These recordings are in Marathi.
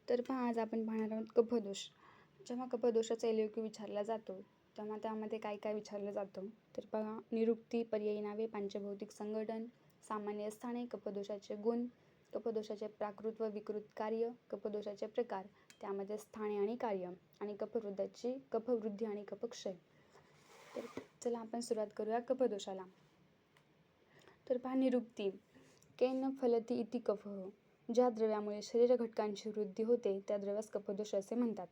तर पहा, आज आपण पाहणार आहोत कफदोष. जेव्हा कफदोषाचा एलओक्यू विचारला जातो, तेव्हा त्यामध्ये काय काय विचारलं जातं? तर बघा, निरुक्ती, पर्यायी नावे, पांचभौतिक संघटन, सामान्य स्थाने, कफदोषाचे गुण, कफदोषाचे प्राकृत व विकृत कार्य, कफदोषाचे प्रकार, त्यामध्ये स्थाने आणि कार्य, आणि कफवृद्धी आणि कफक्षय. तर चला आपण सुरुवात करूया कफदोषाला. तर पहा, निरुक्ती. केन फलती इति कफः. ज्या द्रव्यामुळे शरीर घटकांची वृद्धी होते त्या द्रव्यास कफदोष असे म्हणतात.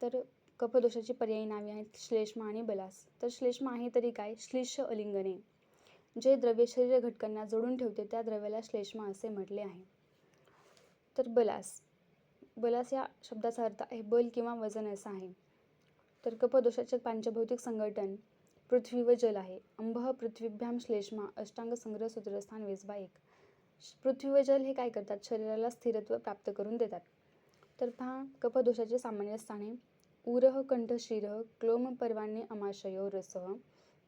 तर कफदोषाची पर्यायी नावे आहेत श्लेष्मा आणि बलास. तर श्लेष्मा आहे तरी काय? श्लीष्य अलिंगने. जे द्रव्य शरीर घटकांना जोडून ठेवते त्या द्रव्याला श्लेष्मा असे म्हटले आहे. तर बलास. बलास या शब्दाचा अर्थ आहे बल किंवा वजन असा आहे. तर कफदोषाचे पांचभौतिक संघटन पृथ्वी व जल आहे. अंबः पृथ्वीभ्याम श्लेष्मा अष्टांग संग्रह सूत्रस्थान 20/1. पृथ्वी व जल हे काय करतात? शरीराला स्थिरत्व प्राप्त करून देतात. तर पहा, कफदोषाचे सामान्य स्थाने उरः कंठशिरः क्लोम पर्वाण्य अमाशयो रसः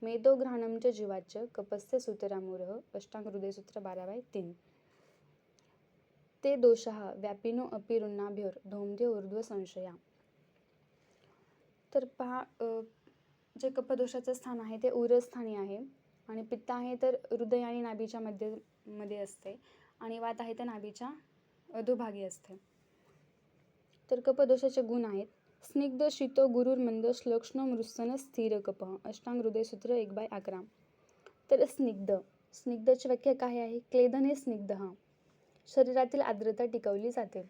मेदो घ्राणं च जीवाच कपस्य सूतरामूरः अष्टांग हृदयसूत्र 12/3. ते दोषः व्यापिनो अपि रुणाभ्योर धौम्य ऊर्ध्व संशया. तर पहा, जे कफदोषाचं स्थान आहे ते उरस्थानी आहे, आणि पित्त आहे तर हृदय आणि नाभीच्या मध्ये असते, आणि वात आहे तर नाभीच्या अधोभागी असते. तर कफदोषाचे गुण आहेत स्निग्ध शीतो गुरुर्मंद श्लक्ष्ण मृत्सन स्थिर कफः अष्टांग हृदयसूत्र 1/11. तर स्निग्धची व्याख्या काय आहे? क्लेदने स्निग्ध हा शरीरातील आर्द्रता टिकवली जाते.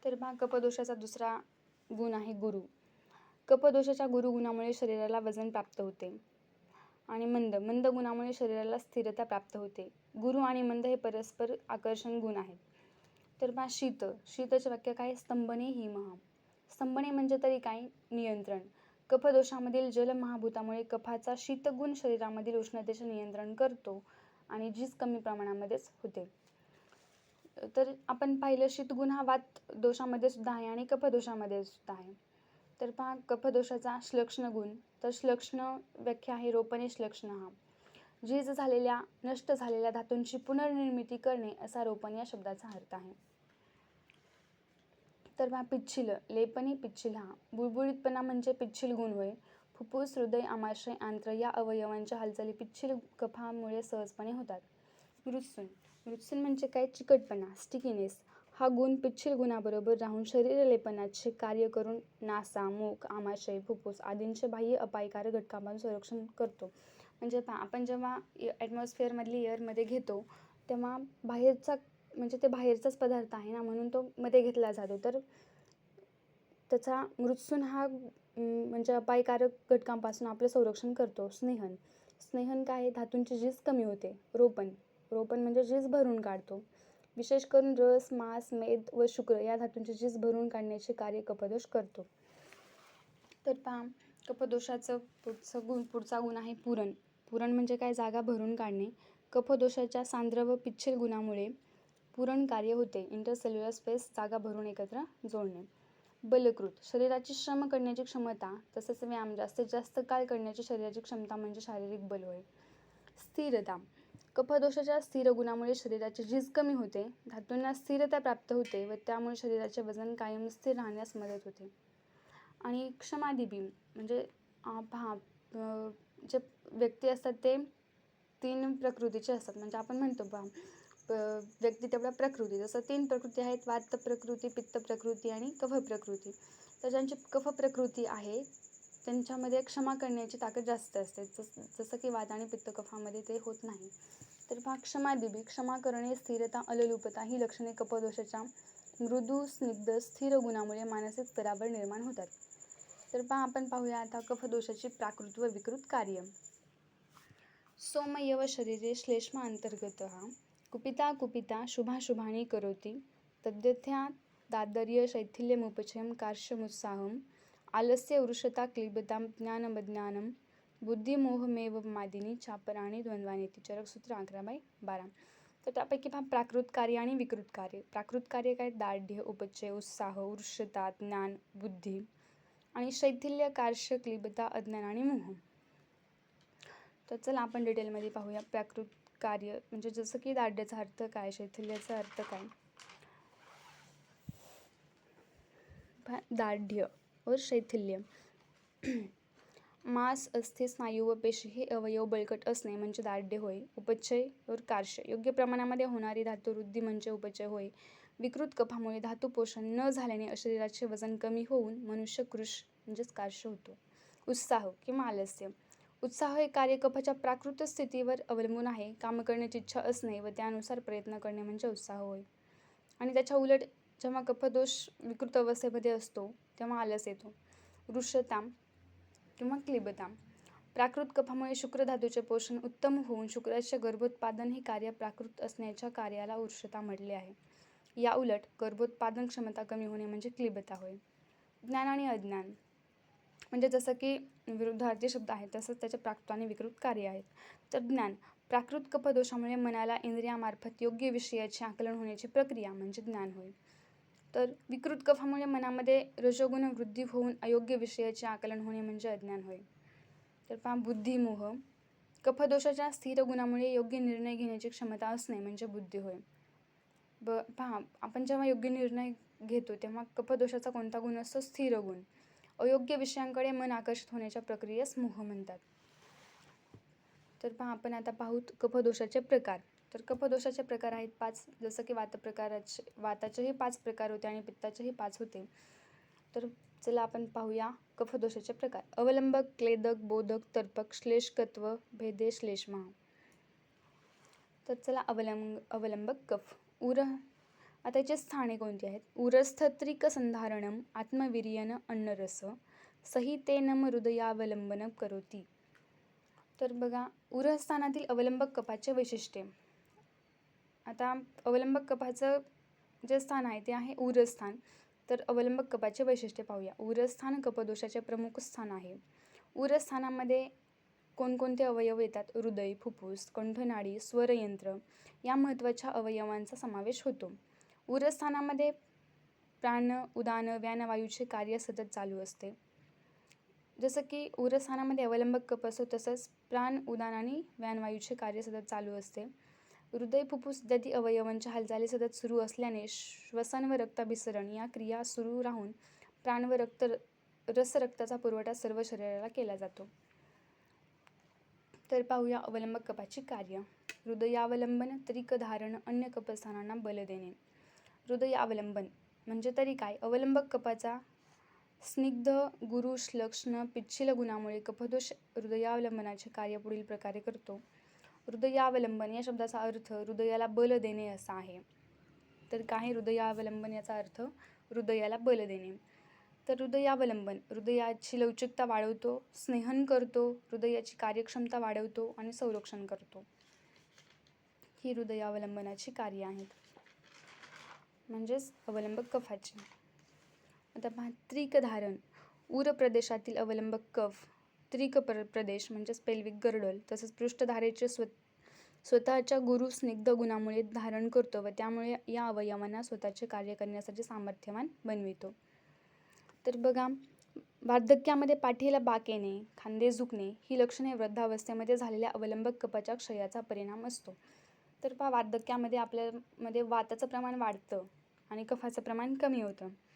तर पहा, कफदोषाचा दुसरा गुण आहे गुरु. कफदोषाच्या गुरुगुणामुळे शरीराला वजन प्राप्त होते. आणि मंद गुणामुळे शरीराला स्थिरता प्राप्त होते. गुरु आणि मंद हे परस्पर आकर्षण गुण आहेत. तर पहा, शीतची व्याख्या काय? स्तंभने हिमः. स्तंभने म्हणजे तरी काय? नियंत्रण. कफदोषामधील जल महाभूतामुळे कफाचा शीतगुण शरीरामधील उष्णतेचे नियंत्रण करतो, आणि झीज कमी प्रमाणामध्येच होते. तर आपण पाहिलं, शीतगुण हा वात दोषामध्ये सुद्धा आहे आणि कफदोषामध्ये सुद्धा आहे. तर पहा, कफदोषाचा श्लक्ष्ण गुण. तर श्लक्ष्ण व्याख्या आहे रोपणे श्लक्ष्ण हा झीज झालेल्या नष्ट झालेल्या धातूंची पुनर्निर्मिती करणे असा रोपण या शब्दाचा अर्थ आहे. तर पहा, पिच्छिल, लेपने पिच्छिल हा बुळबुळीतपणा म्हणजे पिच्छिल गुण होय. फुफ्फुस, हृदय, आमाशय, आंत्र या अवयवांच्या हालचाली पिच्छिल कफामुळे सहजपणे होतात. मृत्सून म्हणजे काय? चिकटपणा, स्टिकीनेस. हा गुण पिच्छिल गुणाबरोबर राहून शरीरलेपनाचे कार्य करून नासा, मुख, आमाशय, फुफ्फुस आदींचे बाह्य अपायकारक घटकांपासून संरक्षण करतो. म्हणजे पहा, आपण जेव्हा ॲटमॉस्फिअरमधली एअरमध्ये घेतो तेव्हा ते बाहेरचाच पदार्थ आहे ना, म्हणून तो मध्ये घेतला जातो. तर त्याचा मृत्सून हा म्हणजे अपायकारक घटकांपासून आपलं संरक्षण करतो. स्नेहन काय आहे? धातूंची झीज कमी होते. रोपण म्हणजे झीज भरून काढतो. विशेष करून रस, मांस, मेद व शुक्र या धातूंची झीज भरून काढण्याचे कार्य कफदोष करतो. तर पहा, कफदोषाचं पुढचा गुण आहे पुरण म्हणजे काय? जागा भरून काढणे. कफदोषाच्या सांद्र व पिच्छिल गुणामुळे पुरण कार्य होते. इंटरसेल्युलर स्पेस जागा भरून एकत्र जोडणे. बलकृत, शरीराची श्रम करण्याची क्षमता, तसेच व्यायाम जास्तीत जास्त काळ करण्याची शरीराची क्षमता म्हणजे शारीरिक बल होय. स्थिरता, कफदोषाच्या स्थिर गुणामुळे शरीराची झीज कमी होते, धातूंना स्थिरता प्राप्त होते व त्यामुळे शरीराचे वजन कायम स्थिर राहण्यास मदत होते. आणि क्षमादिबी म्हणजे पहा, जे व्यक्ती असतात ते 3 प्रकृतीचे असतात. म्हणजे आपण म्हणतो पहा, व्यक्ती तेवढ्या प्रकृती, जसं 3 प्रकृती आहेत: वात प्रकृती, पित्त प्रकृती आणि कफ प्रकृती. तर ज्यांची कफ प्रकृती आहे त्यांच्यामध्ये क्षमा करण्याची ताकद जास्त असते, जसं की वात आणि पित्त कफामध्ये ते होत नाही. तर पहा, क्षमादिबी, क्षमा करणे, स्थिरता, अललूपता ही लक्षणे कफदोषाच्या मृदू, स्निग्ध, स्थिर गुणामुळे मानसिक स्तरावर निर्माण होतात. तर पहा, आपण पाहूया आता कफदोषाची प्राकृत व विकृत कार्य. सोमयव शरीरे श्लेष्मा अंतर्गतः कुपिता शुभाशुभानि करोति तद्यथ्या दादर्य शैथिल्यमुपचयं कार्श्यमुत्साहम् आलस्य वृषता क्लिबतां ज्ञानमज्ञानं बुद्धिमोहमेवमादिनी चापराणी द्वंद्वानीति. चरकसूत्र 11/12. तर त्यापैकी पहा, प्राकृत कार्य आणि विकृत कार्य. प्राकृत कार्य काय? दाढ्य, उपचय, उत्साह, वृषता, ज्ञान, बुद्धी, आणि शैथिल्य, कार्श्य, क्लिबता, अज्ञान आणि मोह. तर चला आपण डिटेलमध्ये पाहूया प्राकृत कार्य म्हणजे जसं की दाढ्याचा अर्थ काय, शैथिल्याचा अर्थ काय. दाढ्य और शैथिल्य. मांस, अस्थि, स्नायू व पेशी हे अवयव बळकट असणे म्हणजे दाढ्य होय. उपचय और कार्श, योग्य प्रमाणामध्ये होणारी धातुवृद्धी म्हणजे उपचय होय. विकृत कफामुळे धातू पोषण न झाल्याने शरीराचे वजन कमी होऊन मनुष्य कृश म्हणजेच कार्श होतो. उत्साह किंवा आलस्य. उत्साह हे कार्य कफाच्या प्राकृत स्थितीवर अवलंबून आहे. काम करण्याची इच्छा असणे व त्यानुसार प्रयत्न करणे म्हणजे उत्साह होय. आणि त्याच्या उलट जेव्हा कफदोष विकृत अवस्थेमध्ये असतो तेव्हा आलस येतो. वृषता किंवा क्लिबता. प्राकृत कफामुळे शुक्रधातूचे पोषण उत्तम होऊन शुक्राचे गर्भोत्पादन हे कार्य प्राकृत असण्याच्या कार्याला वृषता म्हटले आहे. या उलट गर्भोत्पादन क्षमता कमी होणे म्हणजे क्लिबता होय. ज्ञान आणि अज्ञान म्हणजे जसं की विरुद्धार्थी शब्द आहेत तसंच त्याचे प्राकृत आणि विकृत कार्य आहेत. तर ज्ञान, प्राकृत कफदोषामुळे मनाला इंद्रियामार्फत योग्य विषयाचे आकलन होण्याची प्रक्रिया म्हणजे ज्ञान होय. तर विकृत कफामुळे मनामध्ये रजोगुण वृद्धी होऊन अयोग्य विषयाचे आकलन होणे म्हणजे अज्ञान होय. तर पहा बुद्धिमोह. कफदोषाच्या स्थिर गुणामुळे योग्य निर्णय घेण्याची क्षमता असणे म्हणजे बुद्धी होय. पहा आपण जेव्हा योग्य निर्णय घेतो तेव्हा कफदोषाचा कोणता गुण असतो? स्थिर गुण. अयोग्य विषयांकडे मन आकर्षित होण्याच्या प्रक्रियेस मोह म्हणतात. तर पहा आपण आता पाहूत कफदोषाचे प्रकार. तर कफदोषाचे प्रकार आहेत 5. जसं की वाताचेही 5 प्रकार होते आणि पित्ताचेही 5 होते. तर चला आपण पाहूया कफदोषाचे प्रकार. अवलंबक, क्लेदक, बोधक, तर्पक, श्लेष्कत्व, भेदे, श्लेष्मा. तर चला अवलंबक कफ. आता याची स्थाने कोणती आहेत? उरस्थत्रिक संधारणम आत्मवीर्यन अन्नरस सहितेनम हृदयावलंबन करोती. तर बघा उरस्थानातील अवलंबक कफाचे वैशिष्ट्ये. आता अवलंबक कफाचं जे स्थान आहे ते आहे उरस्थान. तर अवलंबक कफाचे वैशिष्ट्ये पाहूया. उरस्थान कफदोषाचे प्रमुख स्थान आहे. उरस्थानामध्ये कोणकोणते अवयव येतात? हृदय, फुफ्फुस, कंठनाडी, स्वरयंत्र या महत्त्वाच्या अवयवांचा समावेश होतो. उरस्थानामध्ये प्राण, उदान, व्यानवायूचे कार्य सतत चालू असते. जसं की उरस्थानामध्ये अवलंबक कफ असतो तसंच प्राण, उदान आणि व्यानवायूचे कार्य सतत चालू असते. हृदय, फुफ्फुस इत्यादी अवयवांच्या हालचाली सतत सुरू असल्याने श्वसन व रक्ताभिसरण या क्रिया सुरू राहून प्राण व रक्ताचा पुरवठा सर्व शरीराला केला जातो. तर पाहूया अवलंबक कफाची कार्य. हृदयावलंबन, त्रिक धारण, अन्य कफस्थानांना बल देणे. हृदयावलंबन म्हणजे तरी काय? अवलंबक कफाचा स्निग्ध गुरु लक्षण पिच्छिल गुणामुळे कफदोष हृदयावलंबनाचे कार्य पुढील प्रकारे करतो. हृदयावलंबन या शब्दाचा अर्थ हृदयाला बल देणे असा आहे. तर काय हृदयावलंबन याचा अर्थ? हृदयाला बल देणे. तर हृदयावलंबन हृदयाची लवचिकता वाढवतो, स्नेहन करतो, हृदयाची कार्यक्षमता वाढवतो आणि संरक्षण करतो. ही हृदयावलंबनाची कार्य आहेत म्हणजेच अवलंबक कफाची. आता पहा त्रिक धारण. उर प्रदेशातील अवलंबक कफ त्रिक प्रदेश म्हणजेच पेल्विक गर्डल तसंच पृष्ठधारेचे स्वतःच्या गुरु स्निग्ध गुणामुळे धारण करतो व त्यामुळे या अवयवांना स्वतःचे कार्य करण्यासाठी सामर्थ्यवान बनवितो. तर बघा वार्धक्यामध्ये पाठीला बाक येणे, खांदे झुकणे ही लक्षणे वृद्धावस्थेमध्ये झालेल्या अवलंबक कफाच्या क्षयाचा परिणाम असतो. तर पहा वार्धक्यामध्ये आपल्यामध्ये वाताचं प्रमाण वाढतं आणि कफाचं प्रमाण कमी होतं.